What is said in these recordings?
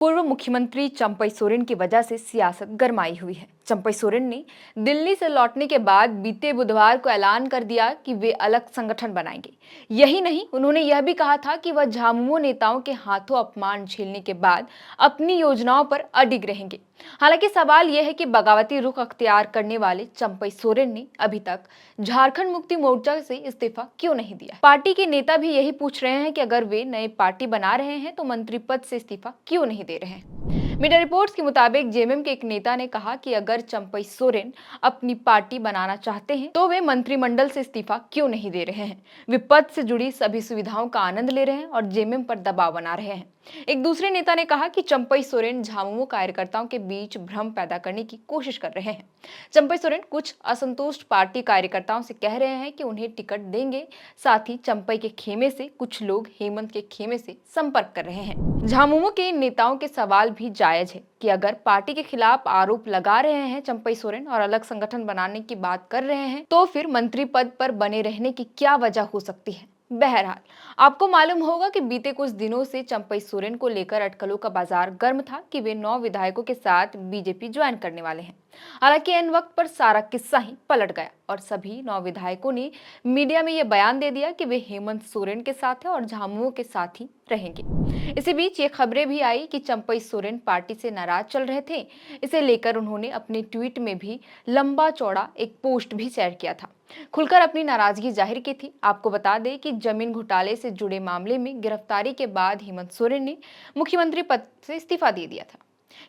पूर्व मुख्यमंत्री चंपई सोरेन की वजह से सियासत गरमाई हुई है। चंपई सोरेन ने दिल्ली से लौटने के बाद बीते बुधवार को ऐलान कर दिया कि वे अलग संगठन बनाएंगे। यही नहीं, उन्होंने यह भी कहा था कि वह झामुमो नेताओं के हाथों अपमान झेलने के बाद अपनी योजनाओं पर अडिग रहेंगे। हालांकि सवाल यह है कि बगावती रुख अख्तियार करने वाले चंपई सोरेन ने अभी तक झारखंड मुक्ति मोर्चा से इस्तीफा क्यों नहीं दिया। पार्टी के नेता भी यही पूछ रहे हैं कि अगर वे नए पार्टी बना रहे हैं तो मंत्री पद से इस्तीफा क्यों नहीं दे रहे हैं। मीडिया रिपोर्ट्स के मुताबिक जेएमएम के एक नेता ने कहा कि अगर चंपई सोरेन अपनी पार्टी बनाना चाहते हैं तो वे मंत्रिमंडल से इस्तीफा क्यों नहीं दे रहे हैं। वे पद से जुड़ी सभी सुविधाओं का आनंद ले रहे हैं और जेएमएम पर दबाव बना रहे हैं। एक दूसरे नेता ने कहा कि चंपई सोरेन झामुमो कार्यकर्ताओं के बीच भ्रम पैदा करने की कोशिश कर रहे हैं। चंपई सोरेन कुछ असंतुष्ट पार्टी कार्यकर्ताओं से कह रहे हैं कि उन्हें टिकट देंगे। साथ ही चंपई के खेमे से कुछ लोग हेमंत के खेमे से संपर्क कर रहे हैं। झामुमो के नेताओं के सवाल भी जायज है कि अगर पार्टी के खिलाफ आरोप लगा रहे हैं चंपई सोरेन और अलग संगठन बनाने की बात कर रहे हैं तो फिर मंत्री पद पर बने रहने की क्या वजह हो सकती है। बहरहाल, आपको मालूम होगा कि बीते कुछ दिनों से चंपई सोरेन को लेकर अटकलों का बाजार गर्म था कि वे 9 विधायकों के साथ बीजेपी ज्वाइन करने वाले हैं। हालांकि एन वक्त पर सारा किस्सा ही पलट गया और सभी 9 विधायकों ने मीडिया में यह बयान दे दिया कि वे हेमंत सोरेन के साथ हैं और झामुमो के साथ ही रहेंगे। इसी बीच ये खबरें भी आई कि चंपई सोरेन पार्टी से नाराज चल रहे थे। इसे लेकर उन्होंने अपने ट्वीट में भी लंबा चौड़ा एक पोस्ट भी शेयर किया था, खुलकर अपनी नाराजगी जाहिर की थी। आपको बता दें कि जमीन घोटाले से जुड़े मामले में गिरफ्तारी के बाद हेमंत सोरेन ने मुख्यमंत्री पद से इस्तीफा दे दिया था।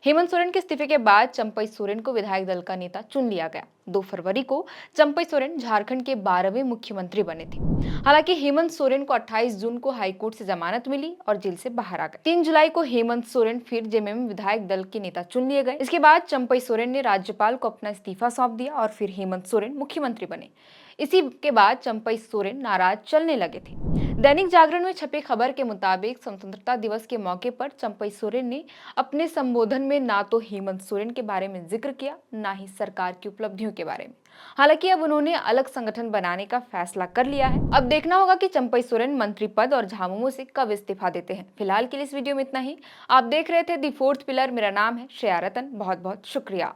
हेमंत सोरेन के इस्तीफे के बाद चंपई सोरेन को विधायक दल का नेता चुन लिया गया। 2 फरवरी को चंपई सोरेन झारखंड के 12वें मुख्यमंत्री बने थे। हालांकि हेमंत सोरेन को 28 जून को हाईकोर्ट से जमानत मिली और जेल से बाहर आ गए। 3 जुलाई को हेमंत सोरेन फिर जेएमएम विधायक दल के नेता चुन लिए गए। इसके बाद चंपई सोरेन ने राज्यपाल को अपना इस्तीफा सौंप दिया और फिर हेमंत सोरेन मुख्यमंत्री बने। इसी के बाद चंपई सोरेन नाराज चलने लगे थे। दैनिक जागरण में छपी खबर के मुताबिक स्वतंत्रता दिवस के मौके पर चंपई सोरेन ने अपने संबोधन में ना तो हेमंत सोरेन के बारे में जिक्र किया, ना ही सरकार की उपलब्धियों के बारे में। हालांकि अब उन्होंने अलग संगठन बनाने का फैसला कर लिया है। अब देखना होगा कि चंपई सोरेन मंत्री पद और झामुमो से कब इस्तीफा देते हैं। फिलहाल के लिए इस वीडियो में इतना ही। आप देख रहे थे दी फोर्थ पिलर। मेरा नाम है श्रेया रतन। बहुत बहुत शुक्रिया।